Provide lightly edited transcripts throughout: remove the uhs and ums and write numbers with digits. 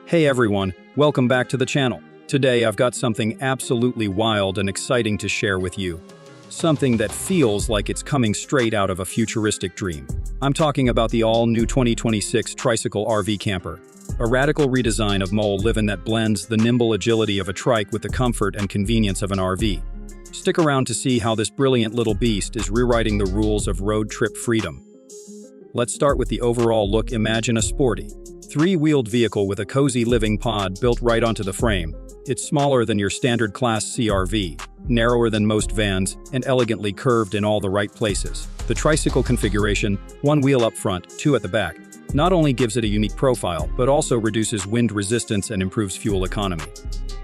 Hey everyone, welcome back to the channel. Today I've got something absolutely wild and exciting to share with you. Something that feels like it's coming straight out of a futuristic dream. I'm talking about the all-new 2026 Tricycle RV camper. A radical redesign of mole living that blends the nimble agility of a trike with the comfort and convenience of an RV. Stick around to see how this brilliant little beast is rewriting the rules of road trip freedom. Let's start with the overall look. Imagine a sporty, three-wheeled vehicle with a cozy living pod built right onto the frame. It's smaller than your standard class CRV, narrower than most vans, and elegantly curved in all the right places. The Tricycle configuration, one wheel up front, two at the back, not only gives it a unique profile, but also reduces wind resistance and improves fuel economy.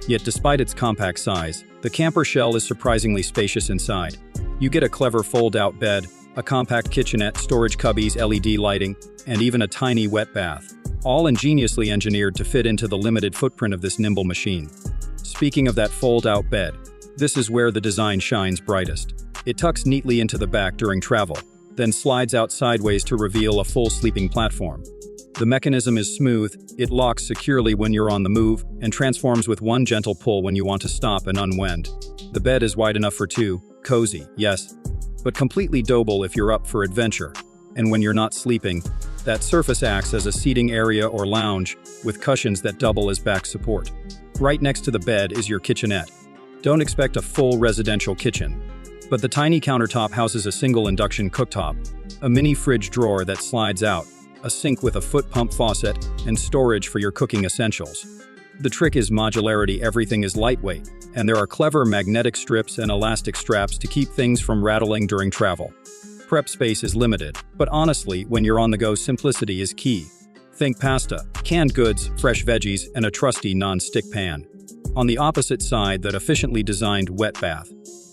Yet despite its compact size, the camper shell is surprisingly spacious inside. You get a clever fold-out bed, a compact kitchenette, storage cubbies, LED lighting, and even a tiny wet bath, all ingeniously engineered to fit into the limited footprint of this nimble machine. Speaking of that fold-out bed, this is where the design shines brightest. It tucks neatly into the back during travel, then slides out sideways to reveal a full sleeping platform. The mechanism is smooth, it locks securely when you're on the move, and transforms with one gentle pull when you want to stop and unwind. The bed is wide enough for two, cozy, yes, but completely doable if you're up for adventure. And when you're not sleeping, that surface acts as a seating area or lounge, with cushions that double as back support. Right next to the bed is your kitchenette. Don't expect a full residential kitchen, but the tiny countertop houses a single induction cooktop, a mini fridge drawer that slides out, a sink with a foot pump faucet, and storage for your cooking essentials. The trick is modularity. Everything is lightweight, and there are clever magnetic strips and elastic straps to keep things from rattling during travel. Prep space is limited, but honestly, when you're on the go, simplicity is key. Think pasta, canned goods, fresh veggies, and a trusty non-stick pan. On the opposite side, that efficiently designed wet bath.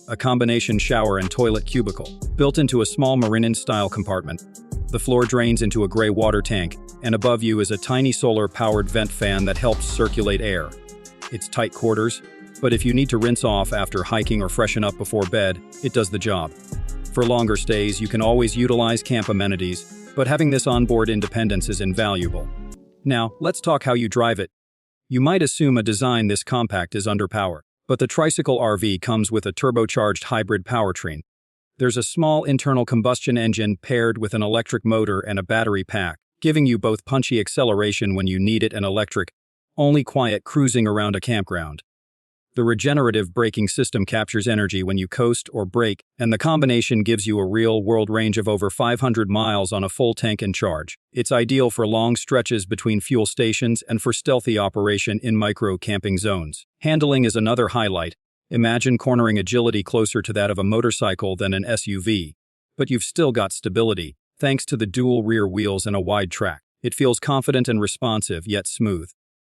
A combination shower and toilet cubicle, built into a small marine-style compartment. The floor drains into a gray water tank, and above you is a tiny solar-powered vent fan that helps circulate air. It's tight quarters, but if you need to rinse off after hiking or freshen up before bed, it does the job. For longer stays, you can always utilize camp amenities, but having this onboard independence is invaluable. Now, let's talk how you drive it. You might assume a design this compact is underpowered, but the Tricycle RV comes with a turbocharged hybrid powertrain. There's a small internal combustion engine paired with an electric motor and a battery pack, giving you both punchy acceleration when you need it and electric, only quiet cruising around a campground. The regenerative braking system captures energy when you coast or brake, and the combination gives you a real-world range of over 500 miles on a full tank and charge. It's ideal for long stretches between fuel stations and for stealthy operation in micro-camping zones. Handling is another highlight. Imagine cornering agility closer to that of a motorcycle than an SUV. But you've still got stability, thanks to the dual rear wheels and a wide track. It feels confident and responsive, yet smooth.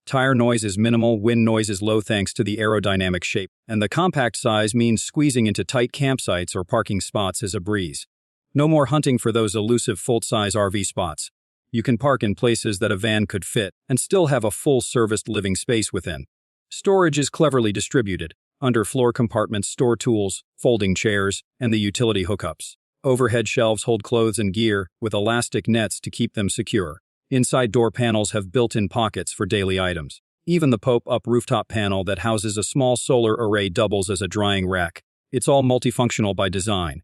Tire noise is minimal, wind noise is low thanks to the aerodynamic shape, and the compact size means squeezing into tight campsites or parking spots is a breeze. No more hunting for those elusive full-size RV spots. You can park in places that a van could fit and still have a full-serviced living space within. Storage is cleverly distributed. Underfloor compartments store tools, folding chairs, and the utility hookups. Overhead shelves hold clothes and gear, with elastic nets to keep them secure. Inside door panels have built-in pockets for daily items. Even the pop-up rooftop panel that houses a small solar array doubles as a drying rack. It's all multifunctional by design.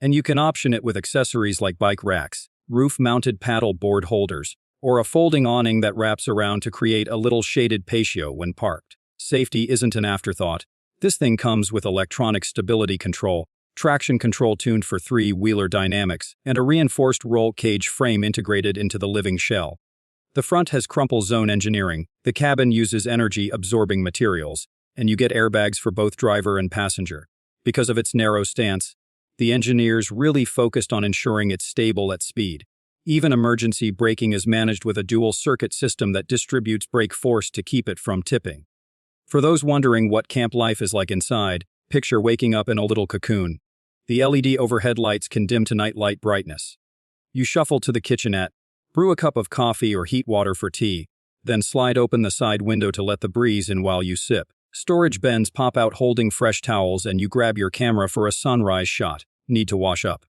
And you can option it with accessories like bike racks, roof-mounted paddle board holders, or a folding awning that wraps around to create a little shaded patio when parked. Safety isn't an afterthought. This thing comes with electronic stability control, traction control tuned for three-wheeler dynamics, and a reinforced roll cage frame integrated into the living shell. The front has crumple zone engineering, the cabin uses energy-absorbing materials, and you get airbags for both driver and passenger. Because of its narrow stance, the engineers really focused on ensuring it's stable at speed. Even emergency braking is managed with a dual-circuit system that distributes brake force to keep it from tipping. For those wondering what camp life is like inside, picture waking up in a little cocoon. The LED overhead lights can dim to night light brightness. You shuffle to the kitchenette, brew a cup of coffee or heat water for tea, then slide open the side window to let the breeze in while you sip. Storage bins pop out holding fresh towels and you grab your camera for a sunrise shot. Need to wash up.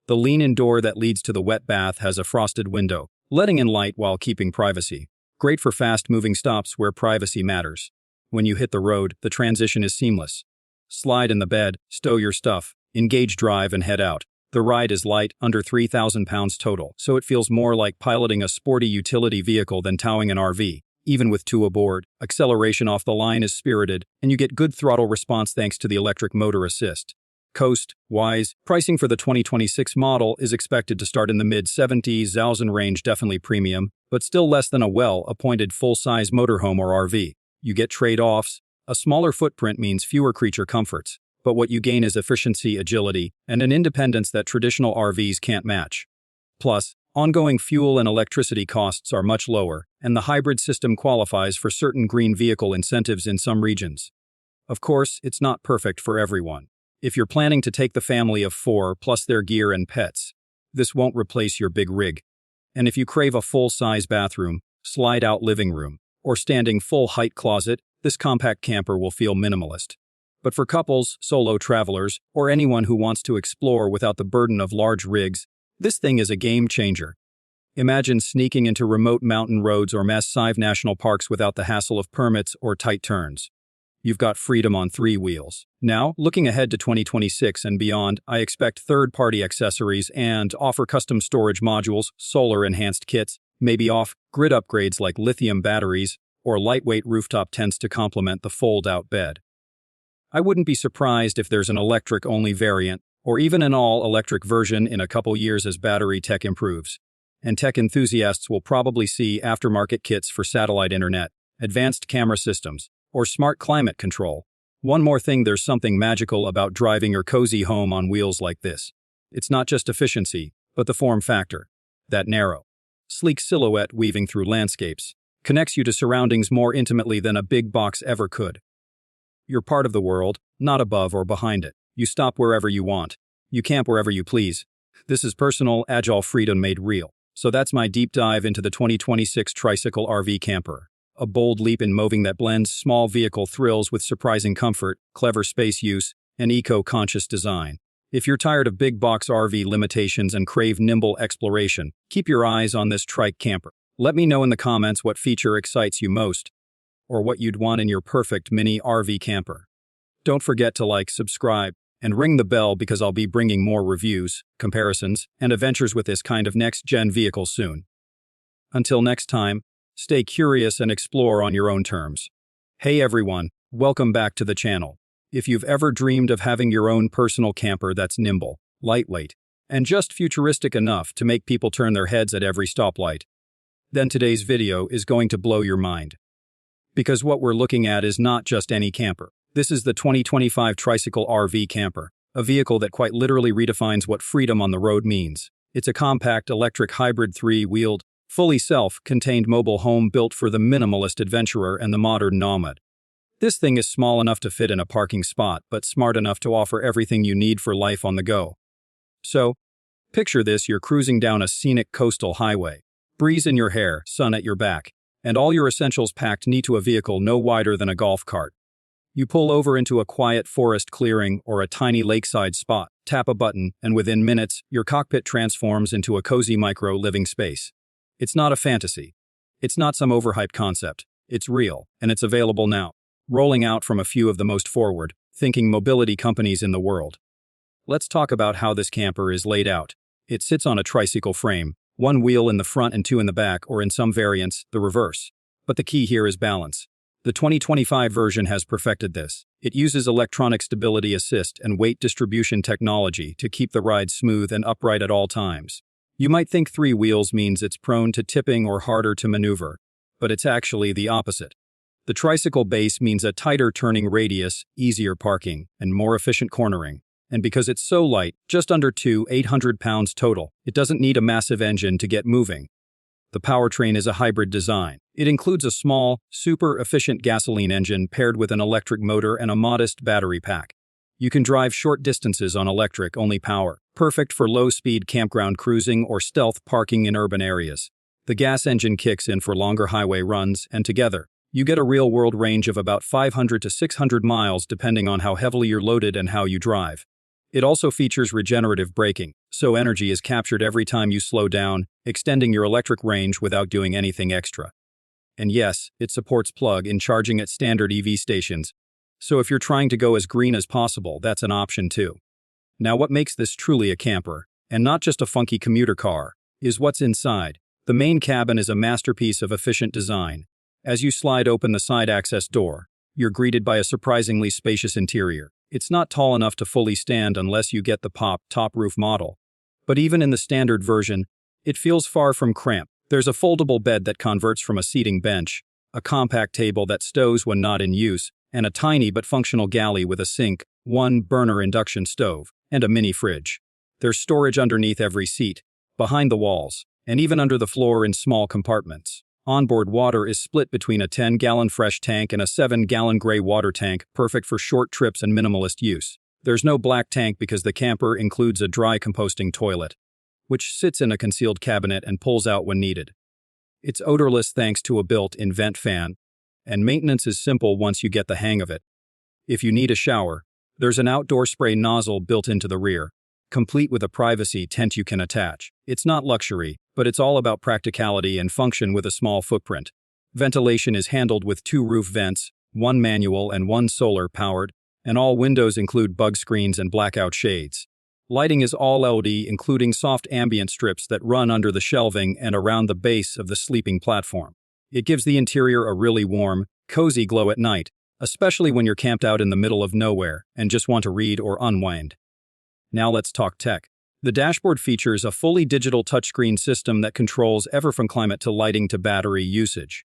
The lean-in door that leads to the wet bath has a frosted window, letting in light while keeping privacy. Great for fast-moving stops where privacy matters. When you hit the road, the transition is seamless. Slide in the bed, stow your stuff, engage drive and head out. The ride is light, under 3,000 pounds total, so it feels more like piloting a sporty utility vehicle than towing an RV. Even with two aboard, acceleration off the line is spirited, and you get good throttle response thanks to the electric motor assist. Cost-wise, pricing for the 2026 model is expected to start in the mid-70,000 range, definitely premium, but still less than a well-appointed full-size motorhome or RV. You get trade-offs. A smaller footprint means fewer creature comforts, but what you gain is efficiency, agility, and an independence that traditional RVs can't match. Plus, ongoing fuel and electricity costs are much lower, and the hybrid system qualifies for certain green vehicle incentives in some regions. Of course, it's not perfect for everyone. If you're planning to take the family of 4 plus their gear and pets, this won't replace your big rig. And if you crave a full-size bathroom, slide-out living room, or standing full-height closet, this compact camper will feel minimalist. But for couples, solo travelers, or anyone who wants to explore without the burden of large rigs, this thing is a game changer. Imagine sneaking into remote mountain roads or massive national parks without the hassle of permits or tight turns. You've got freedom on 3 wheels. Now, looking ahead to 2026 and beyond, I expect third-party accessories and offer custom storage modules, solar-enhanced kits, maybe off-grid upgrades like lithium batteries, or lightweight rooftop tents to complement the fold-out bed. I wouldn't be surprised if there's an electric-only variant, or even an all-electric version in a couple years as battery tech improves. And tech enthusiasts will probably see aftermarket kits for satellite internet, advanced camera systems, or smart climate control. One more thing, there's something magical about driving your cozy home on wheels like this. It's not just efficiency, but the form factor. That narrow, sleek silhouette weaving through landscapes connects you to surroundings more intimately than a big box ever could. You're part of the world, not above or behind it. You stop wherever you want. You camp wherever you please. This is personal, agile freedom made real. So that's my deep dive into the 2026 Tricycle RV camper. A bold leap in moving that blends small vehicle thrills with surprising comfort, clever space use, and eco-conscious design. If you're tired of big box RV limitations and crave nimble exploration, keep your eyes on this Trike camper. Let me know in the comments what feature excites you most, or what you'd want in your perfect mini RV camper. Don't forget to like, subscribe, and ring the bell because I'll be bringing more reviews, comparisons, and adventures with this kind of next-gen vehicle soon. Until next time, stay curious and explore on your own terms. Hey everyone, welcome back to the channel. If you've ever dreamed of having your own personal camper that's nimble, lightweight, and just futuristic enough to make people turn their heads at every stoplight, then today's video is going to blow your mind. Because what we're looking at is not just any camper. This is the 2025 Tricycle RV camper, a vehicle that quite literally redefines what freedom on the road means. It's a compact electric hybrid 3-wheeled, fully self-contained mobile home built for the minimalist adventurer and the modern nomad. This thing is small enough to fit in a parking spot, but smart enough to offer everything you need for life on the go. So, picture this: you're cruising down a scenic coastal highway, breeze in your hair, sun at your back, and all your essentials packed neat to a vehicle no wider than a golf cart. You pull over into a quiet forest clearing or a tiny lakeside spot, tap a button, and within minutes, your cockpit transforms into a cozy micro-living space. It's not a fantasy. It's not some overhyped concept. It's real, and it's available now, rolling out from a few of the most forward-thinking mobility companies in the world. Let's talk about how this camper is laid out. It sits on a tricycle frame, 1 wheel in the front and 2 in the back, or in some variants, the reverse. But the key here is balance. The 2025 version has perfected this. It uses electronic stability assist and weight distribution technology to keep the ride smooth and upright at all times. You might think 3 wheels means it's prone to tipping or harder to maneuver, but it's actually the opposite. The tricycle base means a tighter turning radius, easier parking, and more efficient cornering. And because it's so light, just under 800 pounds total, it doesn't need a massive engine to get moving. The powertrain is a hybrid design. It includes a small, super efficient gasoline engine paired with an electric motor and a modest battery pack. You can drive short distances on electric-only power, perfect for low-speed campground cruising or stealth parking in urban areas. The gas engine kicks in for longer highway runs, and together, you get a real-world range of about 500 to 600 miles depending on how heavily you're loaded and how you drive. It also features regenerative braking, so energy is captured every time you slow down, extending your electric range without doing anything extra. And yes, it supports plug-in charging at standard EV stations. So if you're trying to go as green as possible, that's an option too. Now what makes this truly a camper, and not just a funky commuter car, is what's inside. The main cabin is a masterpiece of efficient design. As you slide open the side access door, you're greeted by a surprisingly spacious interior. It's not tall enough to fully stand unless you get the top roof model. But even in the standard version, it feels far from cramped. There's a foldable bed that converts from a seating bench, a compact table that stows when not in use, and a tiny but functional galley with a sink, one burner induction stove, and a mini fridge. There's storage underneath every seat, behind the walls, and even under the floor in small compartments. Onboard water is split between a 10-gallon fresh tank and a 7-gallon gray water tank, perfect for short trips and minimalist use. There's no black tank because the camper includes a dry composting toilet, which sits in a concealed cabinet and pulls out when needed. It's odorless thanks to a built-in vent fan, and maintenance is simple once you get the hang of it. If you need a shower, there's an outdoor spray nozzle built into the rear, complete with a privacy tent you can attach. It's not luxury, but it's all about practicality and function with a small footprint. Ventilation is handled with 2 roof vents, one manual and one solar-powered, and all windows include bug screens and blackout shades. Lighting is all LED, including soft ambient strips that run under the shelving and around the base of the sleeping platform. It gives the interior a really warm, cozy glow at night, especially when you're camped out in the middle of nowhere and just want to read or unwind. Now let's talk tech. The dashboard features a fully digital touchscreen system that controls everything from climate to lighting to battery usage.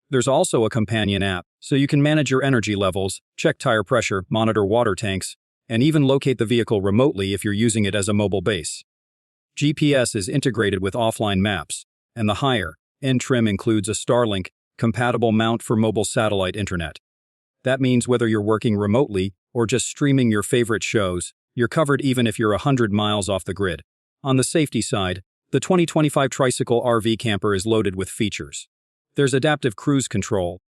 There's also a companion app, so you can manage your energy levels, check tire pressure, monitor water tanks, and even locate the vehicle remotely if you're using it as a mobile base. GPS is integrated with offline maps, and the higher-end trim includes a Starlink-compatible mount for mobile satellite internet. That means whether you're working remotely or just streaming your favorite shows, you're covered even if you're 100 miles off the grid. On the safety side, the 2025 Tricycle RV camper is loaded with features. There's adaptive cruise control,